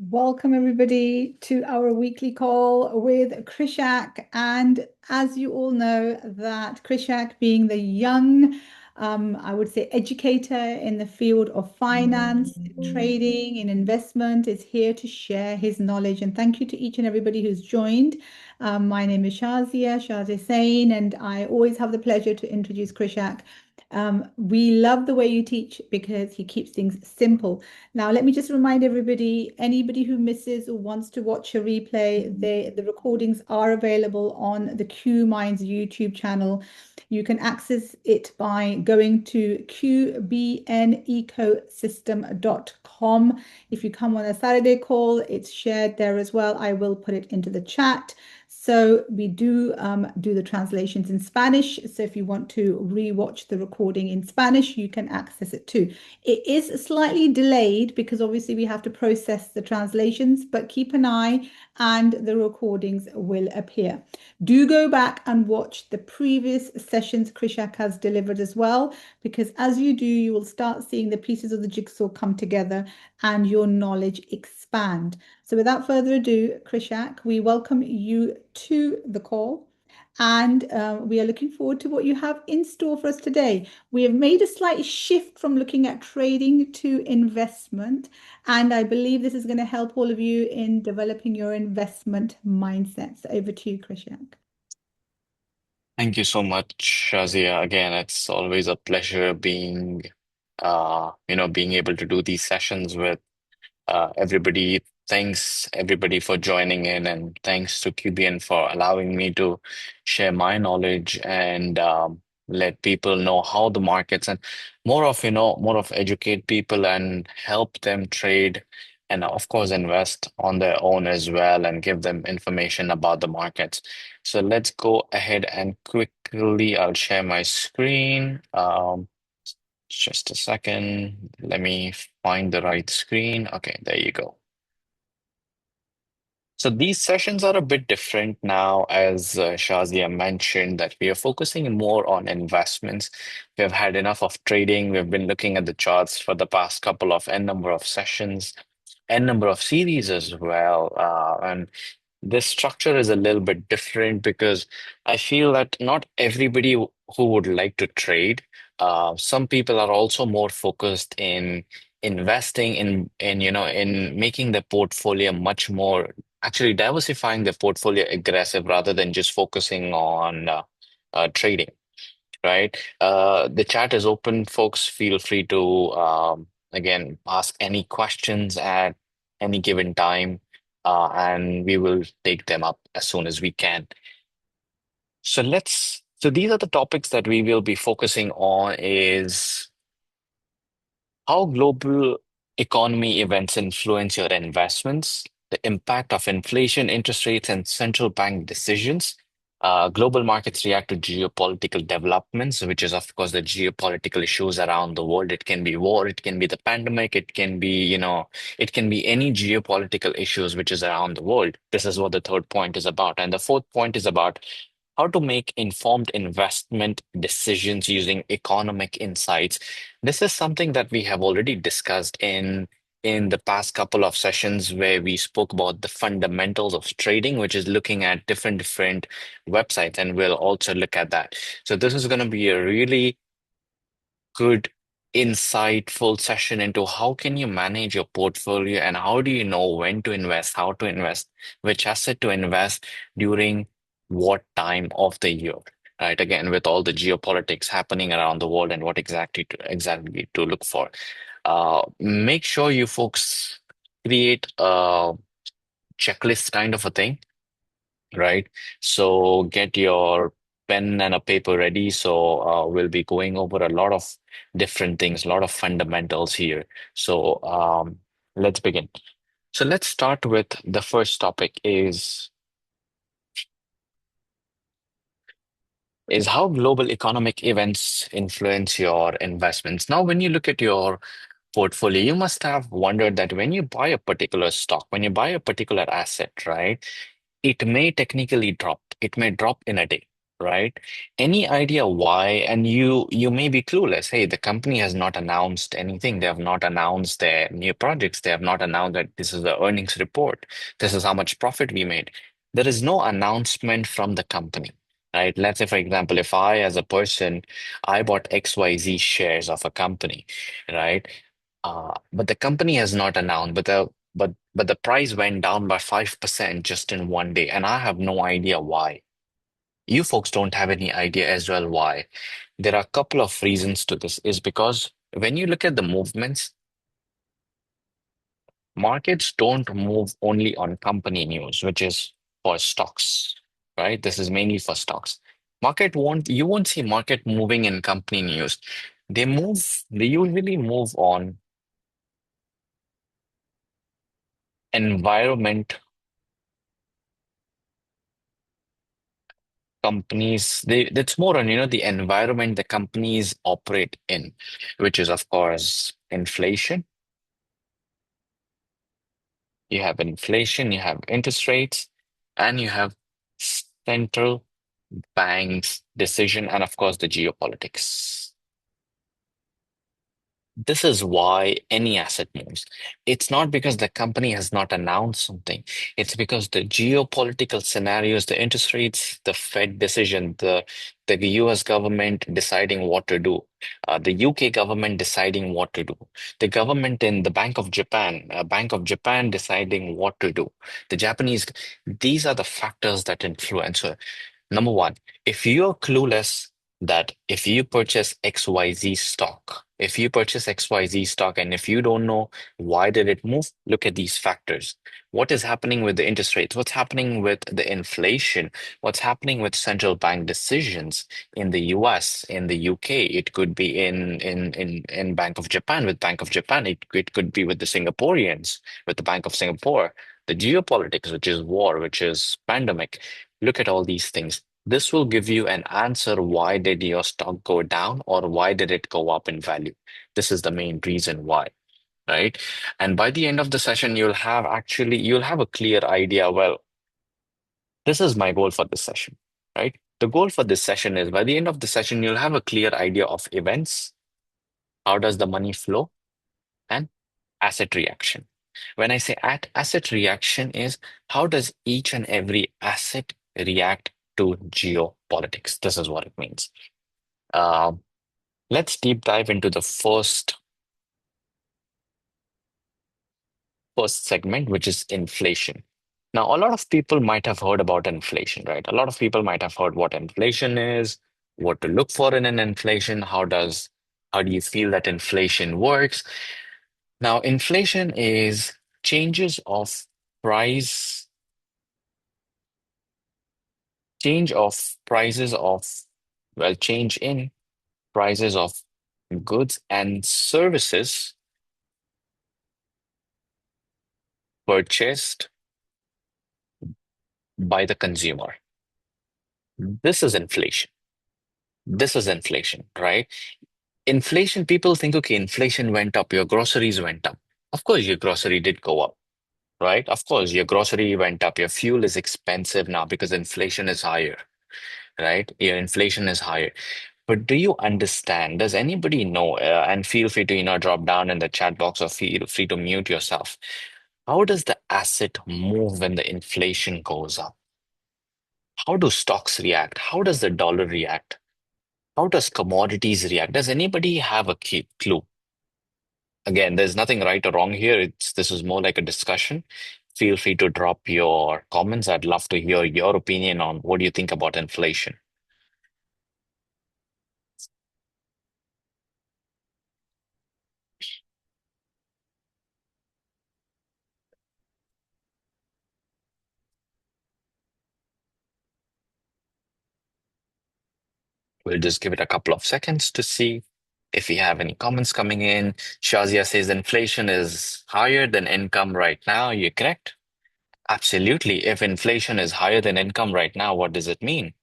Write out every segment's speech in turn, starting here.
Welcome, everybody, to our weekly call with Krishak. And as you all know, that Krishak, being the young, I would say, educator in the field of finance, trading, and investment, is here to share his knowledge. And thank you to each and everybody who's joined. My name is Shazia Sain, and I always have the pleasure to introduce Krishak. We love the way you teach because he keeps things simple. Now, let me just remind everybody, anybody who misses or wants to watch a replay, the recordings are available on the QMiNDS YouTube channel. You can access it by going to qbnecosystem.com. If you come on a Saturday call, it's shared there as well. I will put it into the chat. So we do the translations in Spanish. So if you want to re-watch the recording in Spanish, you can access it too. It is slightly delayed because obviously we have to process the translations, but keep an eye and the recordings will appear. Do go back and watch the previous sessions Krishak has delivered as well, because as you do, you will start seeing the pieces of the jigsaw come together and your knowledge expand. So without further ado, Krishak, we welcome you to the call. And we are looking forward to what you have in store for us today. We have made a slight shift from looking at trading to investment. And I believe this is going to help all of you in developing your investment mindsets. Over to you, Krishak. Thank you so much, Shazia. Again, it's always a pleasure being able to do these sessions with everybody. Thanks everybody for joining in, and thanks to QBN for allowing me to share my knowledge and let people know how the markets and more of educate people and help them trade and of course invest on their own as well and give them information about the markets. So let's go ahead and quickly, I'll share my screen. Just a second. Let me find the right screen. Okay, there you go. So these sessions are a bit different now, as Shazia mentioned, that we are focusing more on investments. We have had enough of trading. We've been looking at the charts for the past couple of n number of sessions, n number of series as well. And this structure is a little bit different because I feel that not everybody who would like to trade, some people are also more focused in investing in making the portfolio much more actually diversifying their portfolio aggressive rather than just focusing on trading, right? The chat is open, folks. Feel free to again ask any questions at any given time, and we will take them up as soon as we can. So these are the topics that we will be focusing on is how global economy events influence your investments, the impact of inflation, interest rates, and central bank decisions. Global markets react to geopolitical developments, which is, of course, the geopolitical issues around the world. It can be war, it can be the pandemic, it can be, it can be any geopolitical issues which is around the world. This is what the third point is about. And the fourth point is about how to make informed investment decisions using economic insights. This is something that we have already discussed in the past couple of sessions where we spoke about the fundamentals of trading, which is looking at different websites, and we'll also look at that. So this is going to be a really good, insightful session into how can you manage your portfolio and how do you know when to invest, how to invest, which asset to invest during what time of the year, right? Again, with all the geopolitics happening around the world and what exactly to look for. Make sure you folks create a checklist kind of a thing, right? So get your pen and a paper ready. So we'll be going over a lot of different things, a lot of fundamentals here. So let's begin. So let's start with the first topic is how global economic events influence your investments. Now, when you look at your portfolio, you must have wondered that when you buy a particular stock, when you buy a particular asset, right, it may technically drop. It may drop in a day. right? Any idea why? And you may be clueless. Hey, the company has not announced anything. They have not announced their new projects. They have not announced that this is the earnings report. This is how much profit we made. There is no announcement from the company, right? Let's say, for example, if I, as a person, I bought XYZ shares of a company, right? But the company has not announced, but the price went down by 5% just in one day, and I have no idea why. You folks don't have any idea as well why. There are a couple of reasons to this, is because when you look at the movements, markets don't move only on company news, which is for stocks, right? This is mainly for stocks. You won't see market moving in company news. They usually move on environment companies. It's more on, the environment the companies operate in, which is, of course, inflation. You have inflation, you have interest rates, and you have central banks' decision, and of course, the geopolitics. This is why any asset moves. It's not because the company has not announced something. It's because the geopolitical scenarios, the interest rates, the Fed decision, the US government deciding what to do, the UK government deciding what to do, the government in the Bank of Japan deciding what to do, the Japanese, these are the factors that influence. So, number one, if you're clueless that if you purchase XYZ stock, if you purchase XYZ stock and if you don't know why did it move, look at these factors. What is happening with the interest rates? What's happening with the inflation? What's happening with central bank decisions in the US, in the UK? It could be in Bank of Japan with Bank of Japan. It could be with the Singaporeans, with the Bank of Singapore. The geopolitics, which is war, which is pandemic. Look at all these things. This will give you an answer. Why did your stock go down or why did it go up in value? This is the main reason why, right? And by the end of the session, you'll have a clear idea. Well, this is my goal for this session, right? The goal for this session is by the end of the session, you'll have a clear idea of events. How does the money flow? And asset reaction. When I say asset reaction is how does each and every asset react to geopolitics? This is what it means. Um, let's deep dive into the first segment, which is inflation. Now, a lot of people might have heard about inflation, right? A lot of people might have heard what inflation is, what to look for in an inflation, how do you feel that inflation works? Now, inflation is changes of price, change of prices of, well, change in prices of goods and services purchased by the consumer. This is inflation. This is inflation, right? Inflation, people think, okay, inflation went up, your groceries went up. Of course, your grocery did go up, right? Of course, your grocery went up. Your fuel is expensive now because inflation is higher, right? Your inflation is higher. But do you understand? Does anybody know? And feel free to, drop down in the chat box or feel free to mute yourself. How does the asset move when the inflation goes up? How do stocks react? How does the dollar react? How does commodities react? Does anybody have a clue? Again, there's nothing right or wrong here. This is more like a discussion. Feel free to drop your comments. I'd love to hear your opinion on what do you think about inflation. We'll just give it a couple of seconds to see if we have any comments coming in. Shazia says inflation is higher than income right now. You're correct. Absolutely. If inflation is higher than income right now, what does it mean?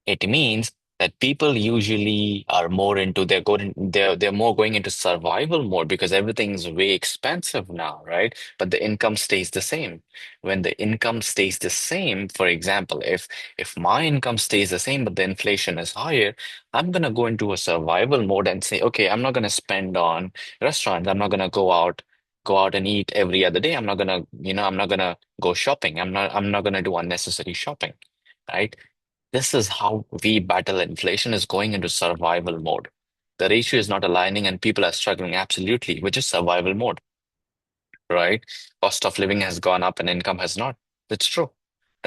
It means that people usually are more into they're more going into survival mode because everything's way expensive now, right? But the income stays the same. When the income stays the same, for example, if my income stays the same but the inflation is higher, I'm gonna go into a survival mode and say, okay, I'm not gonna spend on restaurants. I'm not gonna go out and eat every other day. I'm not gonna go shopping. I'm not gonna do unnecessary shopping, right? This is how we battle inflation is going into survival mode. The ratio is not aligning and people are struggling absolutely, which is survival mode, right? Cost of living has gone up and income has not. That's true.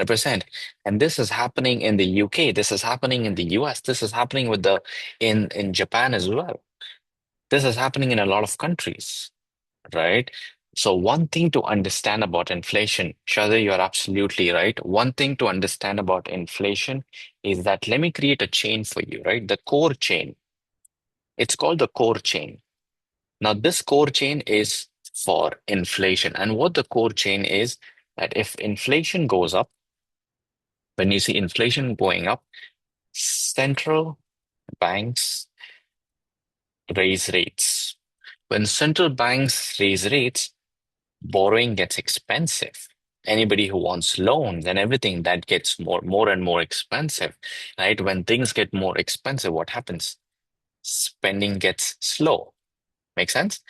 100%. And this is happening in the UK. This is happening in the US. This is happening in Japan as well. This is happening in a lot of countries, right? So one thing to understand about inflation, Shada, you're absolutely right. One thing to understand about inflation is that let me create a chain for you, right? The core chain. It's called the core chain. Now, this core chain is for inflation. And what the core chain is that if inflation goes up, when you see inflation going up, central banks raise rates. When central banks raise rates, borrowing gets expensive. Anybody who wants loans and everything that gets more and more expensive, right? When things get more expensive, what happens? Spending gets slow. Make sense?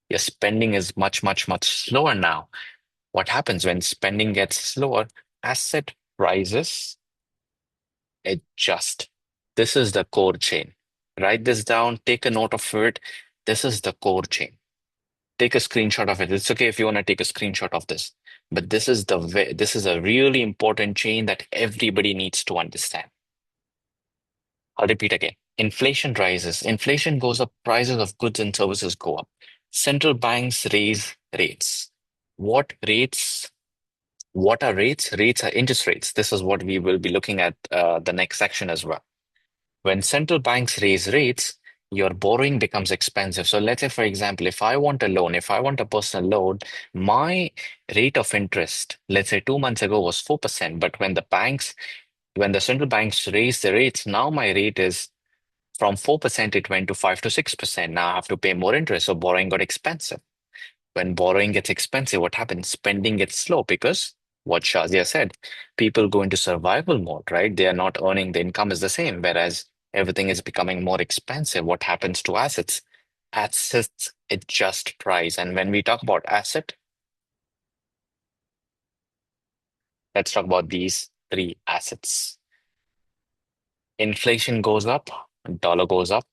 Your spending is much slower now. What happens when spending gets slower? Asset prices adjust. This is the core chain. Write this down, take a note of it. This is the core chain. Take a screenshot of it. It's okay if you want to take a screenshot of this. But this is a really important chain that everybody needs to understand. I'll repeat again. Inflation rises, inflation goes up, prices of goods and services go up. Central banks raise rates. What rates? What are rates? Rates are interest rates. This is what we will be looking at the next section as well. When central banks raise rates, your borrowing becomes expensive. So let's say, for example, if I want a loan, if I want a personal loan, my rate of interest, let's say 2 months ago was 4%. But when the central banks raise the rates, now my rate is from 4%, it went to 5 to 6%. Now I have to pay more interest. So borrowing got expensive. When borrowing gets expensive, what happens? Spending gets slow because what Shazia said, people go into survival mode, right? They are not earning, the income is the same, whereas everything is becoming more expensive. What happens to assets? Assets adjust price. And when we talk about asset, let's talk about these three assets. Inflation goes up, dollar goes up,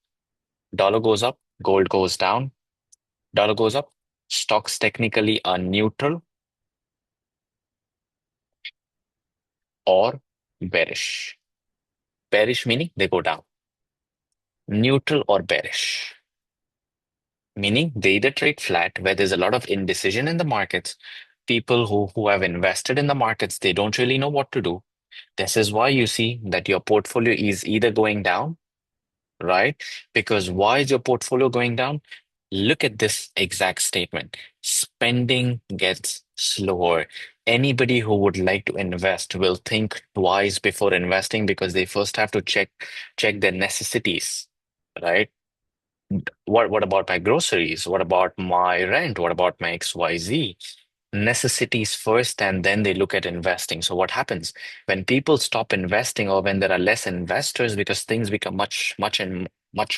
dollar goes up, gold goes down, dollar goes up. Stocks technically are neutral or bearish. Bearish meaning they go down. Neutral or bearish, meaning they either trade flat, where there's a lot of indecision in the markets. People who have invested in the markets, they don't really know what to do. This is why you see that your portfolio is either going down, right? Because why is your portfolio going down? Look at this exact statement. Spending gets slower. Anybody who would like to invest will think twice before investing because they first have to check their necessities, right? What about my groceries? What about my rent? What about my XYZ? Necessities first, and then they look at investing. So what happens when people stop investing or when there are less investors because things become much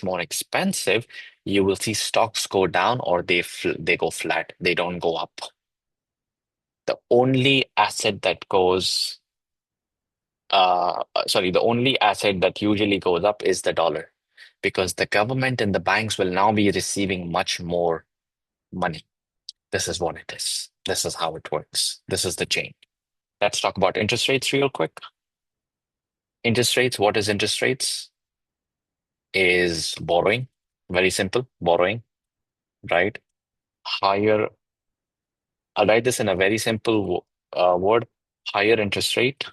more expensive, you will see stocks go down or they go flat. They don't go up. The only asset that goes sorry, the only asset that usually goes up is the dollar because the government and the banks will now be receiving much more money. This is what it is. This is how it works. This is the chain. Let's talk about interest rates real quick. Interest rates, what is interest rates? Is borrowing. Very simple, borrowing, right? Higher, I'll write this in a very simple word. Higher interest rate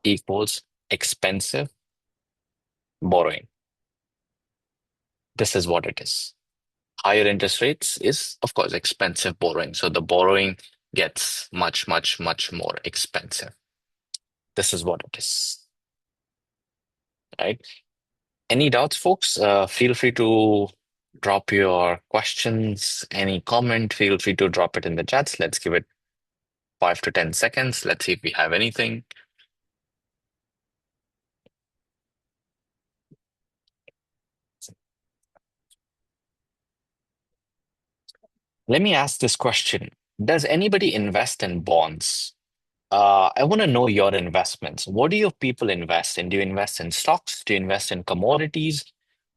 equals expensive borrowing. This is what it is. Higher interest rates is, of course, expensive borrowing. So the borrowing gets much more expensive. This is what it is, right? Any doubts, folks? Feel free to drop your questions. Any comment, feel free to drop it in the chats. Let's give it 5 to 10 seconds. Let's see if we have anything. Let me ask this question. Does anybody invest in bonds? I want to know your investments. What do your people invest in? Do you invest in stocks? Do you invest in commodities?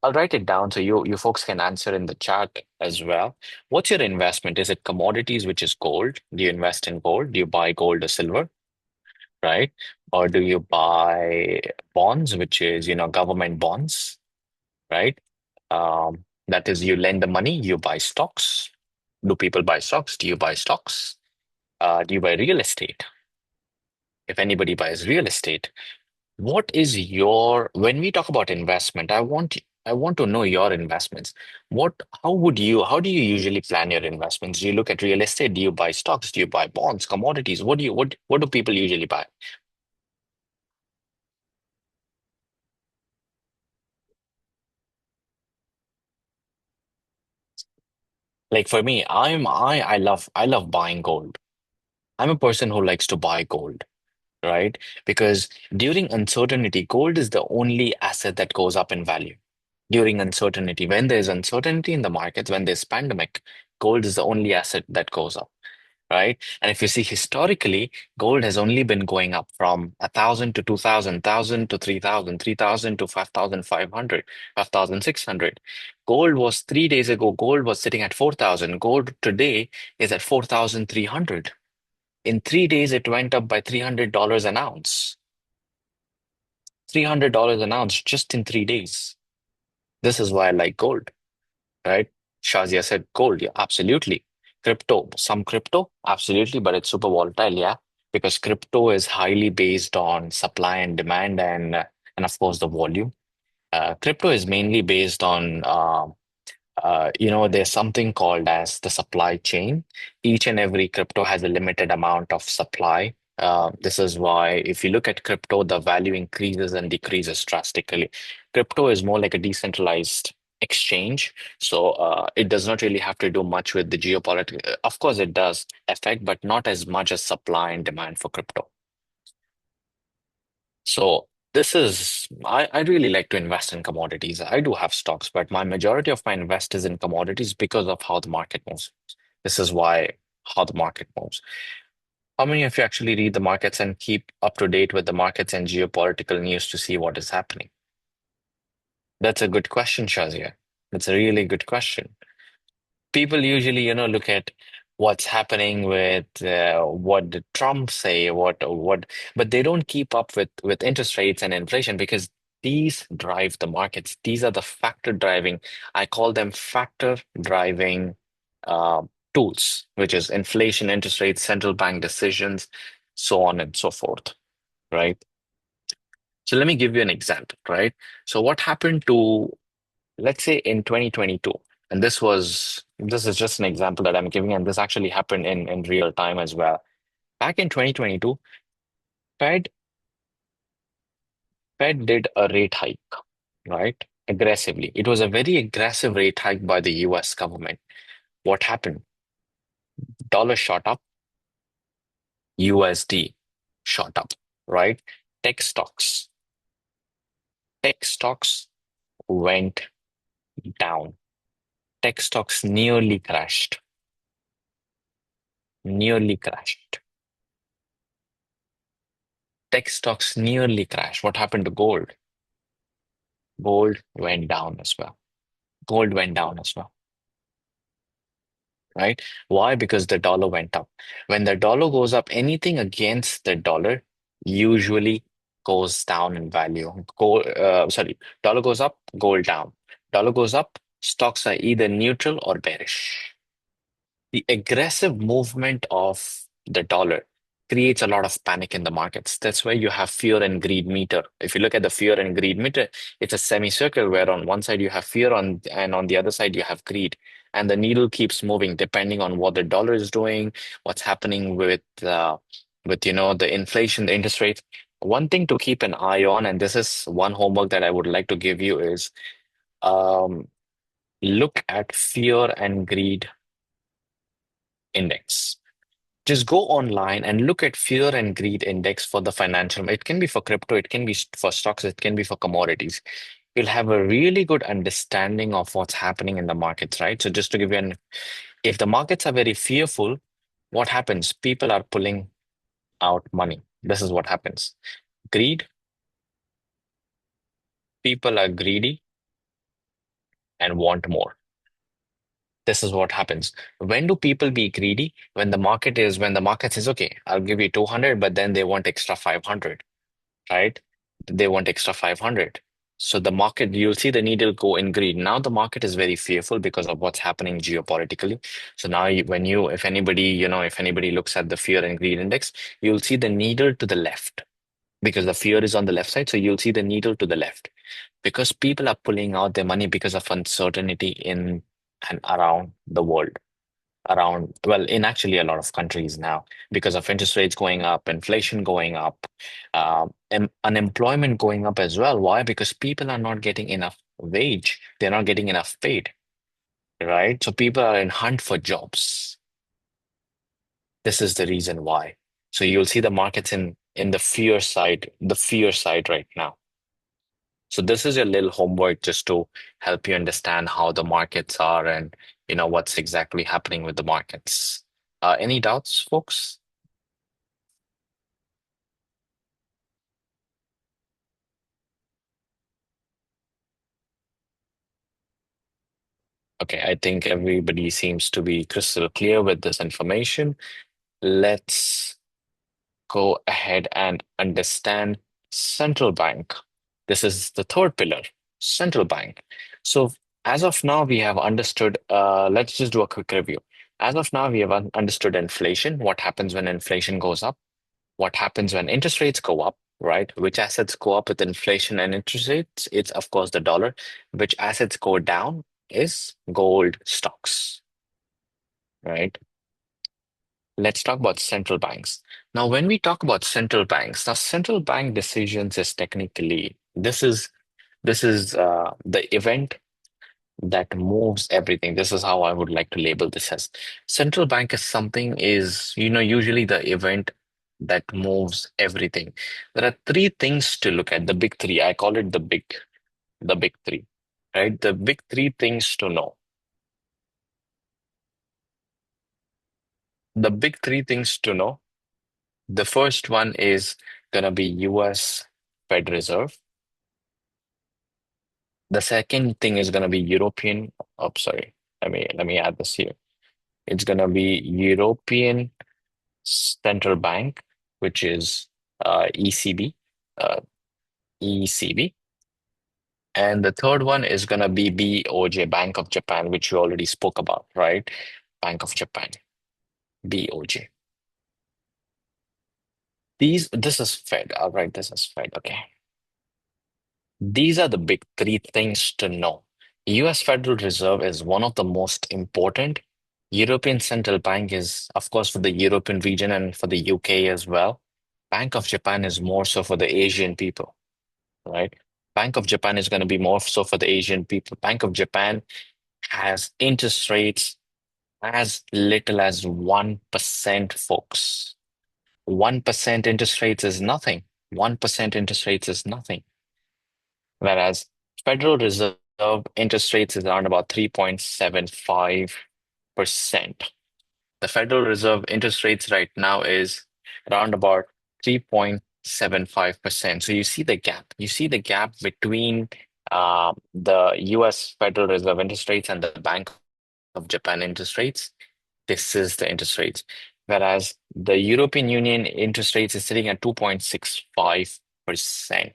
I'll write it down so you folks can answer in the chat as well. What's your investment? Is it commodities, which is gold? Do you invest in gold? Do you buy gold or silver, right? Or do you buy bonds, which is, government bonds, right? That is, you lend the money, you buy stocks. Do people buy stocks? Do you buy stocks? Do you buy real estate? If anybody buys real estate, what is when we talk about investment, I want to know your investments. How do you usually plan your investments? Do you look at real estate? Do you buy stocks? Do you buy bonds, commodities? What do people usually buy? Like for me, I love buying gold. I'm a person who likes to buy gold, right? Because during uncertainty, gold is the only asset that goes up in value. During uncertainty, when there's uncertainty in the markets, when there's pandemic, gold is the only asset that goes up, right? And if you see historically, gold has only been going up from 1,000 to 2,000, 1,000 to 3,000, 3,000 to 5,500, 5,600. Gold was 3 days ago, gold was sitting at 4,000. Gold today is at 4,300. In 3 days, it went up by $300 an ounce. $300 an ounce just in 3 days. This is why I like gold, right? Shazia said gold, yeah, absolutely. Crypto, some crypto, absolutely, but it's super volatile, yeah, because crypto is highly based on supply and demand and of course the volume. Crypto is mainly based on there's something called as the supply chain. Each and every crypto has a limited amount of supply. This is why if you look at crypto, the value increases and decreases drastically. Crypto is more like a decentralized exchange, so it does not really have to do much with the geopolitical. Of course, it does affect, but not as much as supply and demand for crypto. So I really like to invest in commodities. I do have stocks, but my majority of my invest is in commodities because of how the market moves. This is why how the market moves. How many of you actually read the markets and keep up to date with the markets and geopolitical news to see what is happening? That's a good question, Shazia. That's a really good question. People usually, look at what's happening with what did Trump say, but they don't keep up with interest rates and inflation because these drive the markets. These are the factor driving. I call them factor driving uh, tools, which is inflation, interest rates, central bank decisions, so on and so forth, right? So let me give you an example, right? So what happened to let's say in 2022, and this is just an example that I'm giving, and this actually happened in real time as well. Back in 2022, Fed Fed did a rate hike, right? Aggressively. It was a very aggressive rate hike by the US government. What happened? Dollar shot up, USD shot up, right? Tech stocks. Tech stocks went down. Tech stocks nearly crashed. Tech stocks nearly crashed. What happened to gold? Gold went down as well. Gold went down as well, right? Why? Because the dollar went up. When the dollar goes up, anything against the dollar usually goes down in value. Dollar goes up, gold down. Dollar goes up, stocks are either neutral or bearish. The aggressive movement of the dollar creates a lot of panic in the markets. That's why you have fear and greed meter. If you look at the fear and greed meter, it's a semicircle where on one side you have fear and on the other side you have greed. And the needle keeps moving depending on what the dollar is doing, what's happening with the inflation, the interest rates. one thing to keep an eye on, and this is one homework that I would like to give you, is um, look at fear and greed index. Just go online and look at fear and greed index for the financial. It can be for crypto, it can be for stocks, it can be for commodities. You'll have a really good understanding of what's happening in the markets, right? So just to give you an, if the markets are very fearful, what happens? People are pulling out money. This is what happens. Greed, people are greedy and want more. This is what happens. When do people be greedy? When the market says, okay, I'll give you 200, but then they want extra 500, right? They want extra 500. So the market, you'll see the needle go in greed. Now the market is very fearful because of what's happening geopolitically. So now if anybody, if anybody looks at the fear and greed index, you'll see the needle to the left because the fear is on the left side. So you'll see the needle to the left because people are pulling out their money because of uncertainty in and around the world. Well, in actually a lot of countries now, because of interest rates going up, inflation going up, unemployment going up as well. Why? Because people are not getting enough wage. They're not getting enough paid, right? So people are in hunt for jobs. This is the reason why. So you'll see the markets in the fear side right now. So this is your little homework just to help you understand how the markets are and what's exactly happening with the markets. Any doubts, folks? Okay, I think everybody seems to be crystal clear with this information. Let's go ahead and understand central bank. This is the third pillar, central bank. So as of now, we have understood, let's just do a quick review. As of now, we have understood inflation, what happens when inflation goes up, what happens when interest rates go up, right? Which assets go up with inflation and interest rates? It's, of course, the dollar. Which assets go down is gold stocks, right? Let's talk about central banks. Now, when we talk about central banks, now central bank decisions is technically this is the event that moves everything. This is how I would like to label this as. Central bank is something is, usually the event that moves everything. There are three things to look at, the big three. I call it the big three, right? The big three things to know. The big three things to know. The first one is gonna be US Fed Reserve. The second thing is gonna be European. Oh, sorry. Let me add this here. It's gonna be European Central Bank, which is ECB, uh, ECB. And the third one is going to be BOJ, Bank of Japan, which you already spoke about, right? Bank of Japan, BOJ. This is Fed. All right, this is Fed. Okay. These are the big three things to know. US Federal Reserve is one of the most important. European Central Bank is, of course, for the European region and for the UK as well. Bank of Japan is more so for the Asian people, right? Bank of Japan is going to be more so for the Asian people. Bank of Japan has interest rates as little as 1%, folks. 1% interest rates is nothing. 1% interest rates is nothing. Whereas Federal Reserve interest rates is around about 3.75%. The Federal Reserve interest rates right now is around about 3.75%. So you see the gap. You see the gap between the US Federal Reserve interest rates and the Bank of Japan interest rates. This is the interest rates. Whereas the European Union interest rates is sitting at 2.65%.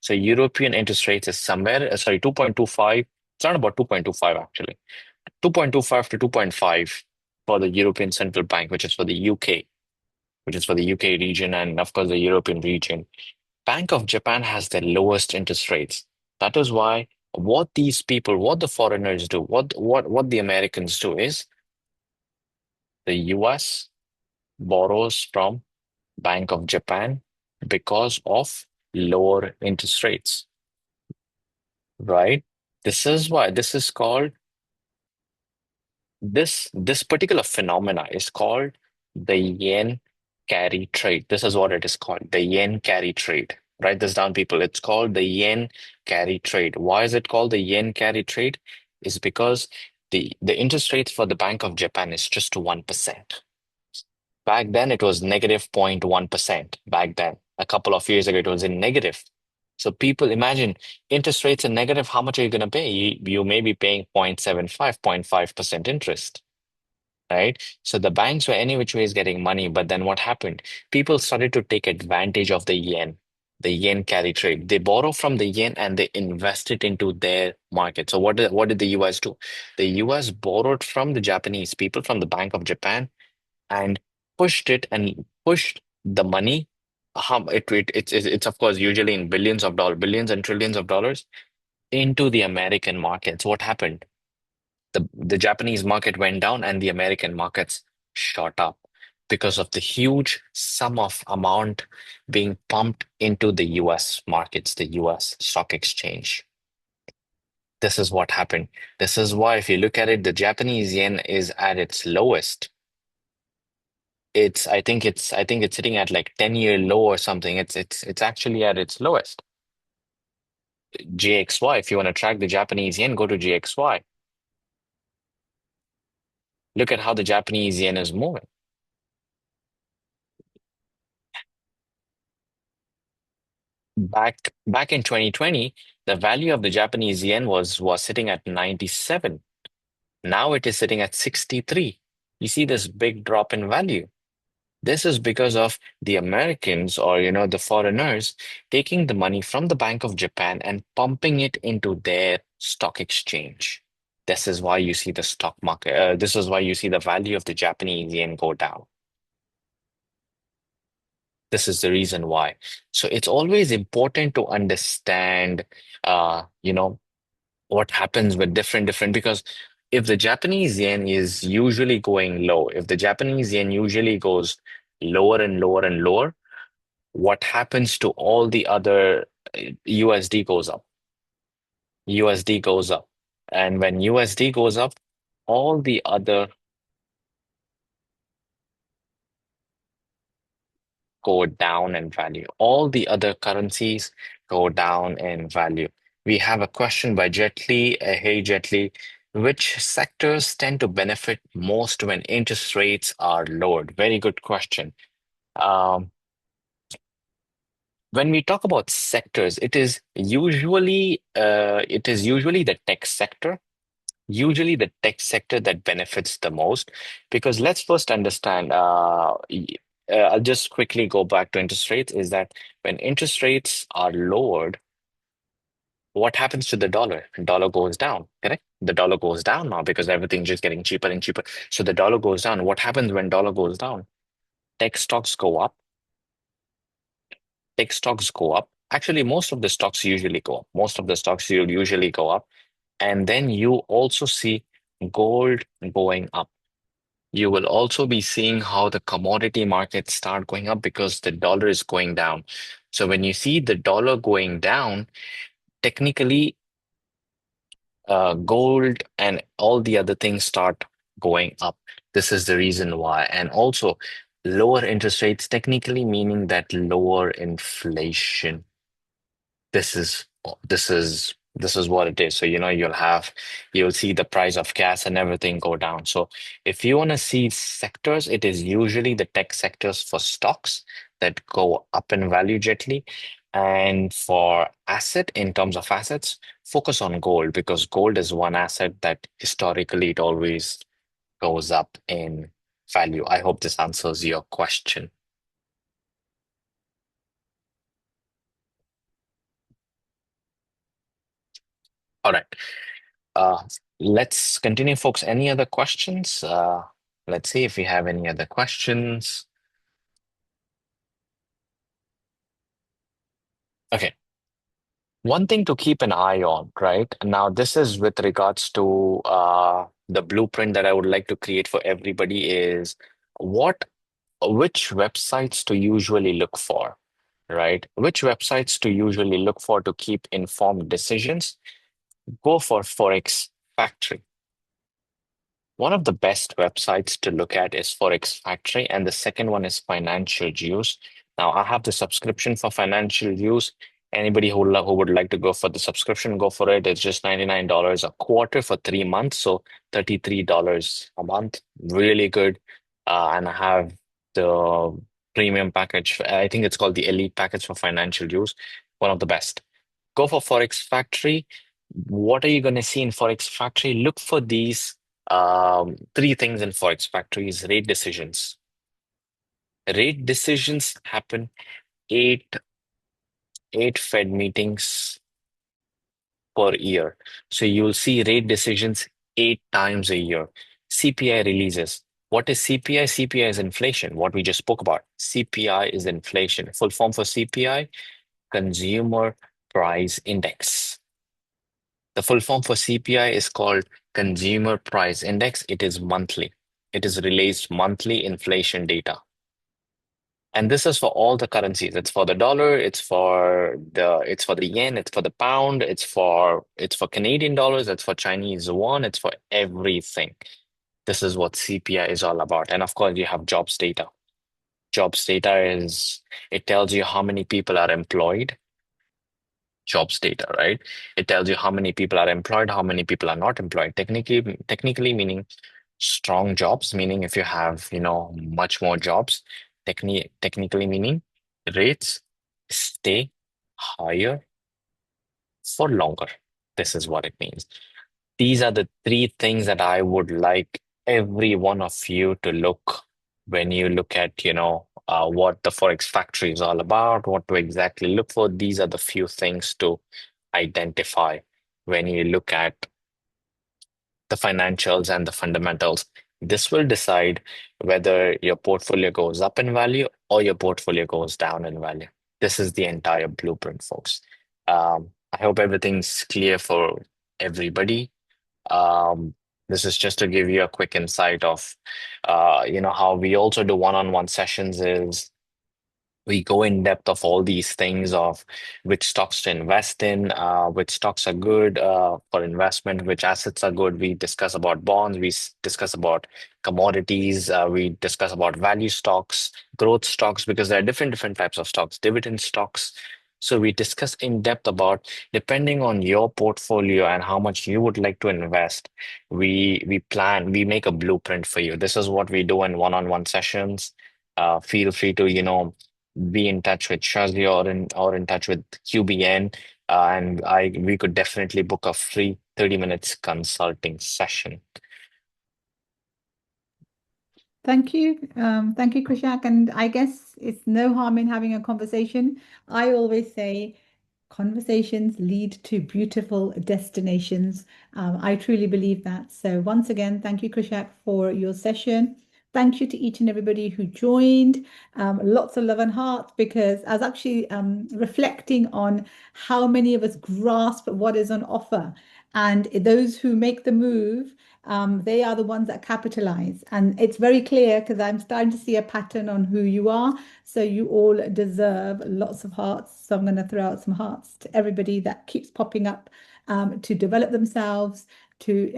So European interest rates is somewhere, sorry, 2.25. It's not about 2.25 actually. 2.25 to 2.5 for the European Central Bank, which is for the UK, which is for the UK region and of course the European region. Bank of Japan has the lowest interest rates. That is why what these people, what the foreigners do, what the Americans do is the US borrows from Bank of Japan because of lower interest rates, right? This is why this is called this particular phenomena is called the yen carry trade. This is what it is called, the yen carry trade. Write this down, people. It's called the yen carry trade. Why is it called the yen carry trade? Is because the interest rates for the Bank of Japan is just 1%. Back then, it was negative 0.1%. Back then, a couple of years ago, it was in negative. So people imagine interest rates are negative. How much are you going to pay? You may be paying 0.75, 0.5% interest, right? So the banks were any which ways getting money. But then what happened? People started to take advantage of the yen carry trade. They borrow from the yen and they invest it into their market. So what did the US do? The US borrowed from the Japanese people, from the Bank of Japan, and pushed the money. It's of course usually in billions of dollars, billions and trillions of dollars into the American markets. What happened? The Japanese market went down and the American markets shot up because of the huge sum of amount being pumped into the US markets, the US stock exchange. This is what happened. This is why, if you look at it, the Japanese yen is at its lowest. I think it's sitting at like 10-year low or something. It's actually at its lowest. JXY, if you want to track the Japanese yen, go to JXY. Look at how the Japanese yen is moving. Back in 2020, the value of the Japanese yen was sitting at 97. Now it is sitting at 63. You see this big drop in value. This is because of the Americans, or the foreigners, taking the money from the Bank of Japan and pumping it into their stock exchange. This is why you see the stock market. This is why you see the value of the Japanese yen go down. This is the reason why. So it's always important to understand, what happens with different, because if the Japanese yen is usually going low, if the Japanese yen usually goes lower and lower and lower, what happens to all the other USD goes up. USD goes up. And when USD goes up, all the other go down in value. All the other currencies go down in value. We have a question by Jet Li. Hey, Jet Li, which sectors tend to benefit most when interest rates are lowered? Very good question. Um, when we talk about sectors, it is usually the tech sector. Usually the tech sector that benefits the most, because let's first understand, I'll just quickly go back to interest rates, is that when interest rates are lowered, what happens to the dollar? Dollar goes down, correct? The dollar goes down now because everything's just getting cheaper and cheaper. So the dollar goes down. What happens when dollar goes down? Tech stocks go up. Tech stocks go up. Actually, most of the stocks usually go up. Most of the stocks will usually go up. And then you also see gold going up. You will also be seeing how the commodity markets start going up because the dollar is going down. So when you see the dollar going down, technically, gold and all the other things start going up. This is the reason why. And also, lower interest rates, technically meaning that lower inflation. This is what it is. So you'll see the price of gas and everything go down. So if you want to see sectors, it is usually the tech sectors for stocks that go up in value gently. And for in terms of assets, focus on gold, because gold is one asset that historically it always goes up in value. I hope this answers your question. All right. Uh, let's continue, folks. Any other questions? Let's see if we have any other questions. Okay. One thing to keep an eye on, right? Now, this is with regards to the blueprint that I would like to create for everybody is what, which websites to usually look for. right? Which websites to usually look for to keep informed decisions? Go for Forex Factory. One of the best websites to look at is Forex Factory, and the second one is Financial News. Now, I have the subscription for Financial News. Anybody who would like to go for the subscription, go for it. It's just $99 a quarter for 3 months, so $33 a month. Really good. And I have the premium package. I think it's called the Elite package for Financial News. One of the best. Go for Forex Factory. What are you going to see in Forex Factory? Look for these three things in Forex Factory is rate decisions. Rate decisions happen eight Fed meetings per year. So you'll see rate decisions 8 times a year. CPI releases. What is CPI? CPI is inflation, what we just spoke about. CPI is inflation. Full form for CPI, Consumer Price Index. The full form for CPI is called Consumer Price Index. It is monthly. It is released monthly inflation data. And this is for all the currencies. It's for the dollar, it's for the yen, it's for the pound, it's for Canadian dollars, it's for Chinese yuan, it's for everything. This is what CPI is all about. And of course, you have jobs data. Jobs data it tells you how many people are employed. Jobs data, right? It tells you how many people are employed, how many people are not employed. Technically meaning strong jobs, meaning if you have, much more jobs, technically meaning rates stay higher for longer. This is what it means. These are the three things that I would like every one of you to look when you look at, what the Forex Factory is all about, what to exactly look for. These are the few things to identify when you look at the financials and the fundamentals. This will decide whether your portfolio goes up in value or your portfolio goes down in value. This is the entire blueprint, folks. I hope everything's clear for everybody. Um, this is just to give you a quick insight of, how we also do one-on-one sessions is we go in depth of all these things of which stocks to invest in, which stocks are good for investment, which assets are good. We discuss about bonds, discuss about commodities, we discuss about value stocks, growth stocks, because there are different types of stocks, dividend stocks. So we discuss in depth about depending on your portfolio and how much you would like to invest. We make a blueprint for you. This is what we do in one-on-one sessions. Feel free to, be in touch with Shazia or in touch with QBN, and we could definitely book a free 30 minutes consulting session. Thank you. Thank you, Krishak. And I guess it's no harm in having a conversation. I always say conversations lead to beautiful destinations. I truly believe that. So once again, thank you, Krishak, for your session. Thank you to each and everybody who joined. Lots of love and heart because I was actually reflecting on how many of us grasp what is on offer. And those who make the move, they are the ones that capitalize. And it's very clear because I'm starting to see a pattern on who you are. So you all deserve lots of hearts. So I'm going to throw out some hearts to everybody that keeps popping up to develop themselves, to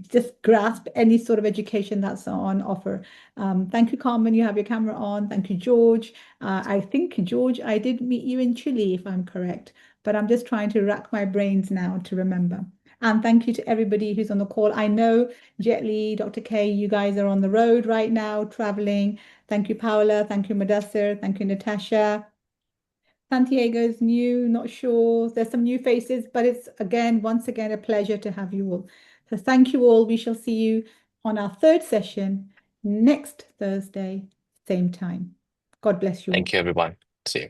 just grasp any sort of education that's on offer. Thank you, Carmen. You have your camera on. Thank you, George. I think, George, I did meet you in Chile, if I'm correct, but I'm just trying to rack my brains now to remember. And thank you to everybody who's on the call. I know Jet Li, Dr. K, you guys are on the road right now, traveling. Thank you, Paola. Thank you, Mudassir. Thank you, Natasha. Santiago's new, not sure. There's some new faces, but it's once again, a pleasure to have you all. So thank you all. We shall see you on our third session next Thursday, same time. God bless you all. Thank you, everyone. See you.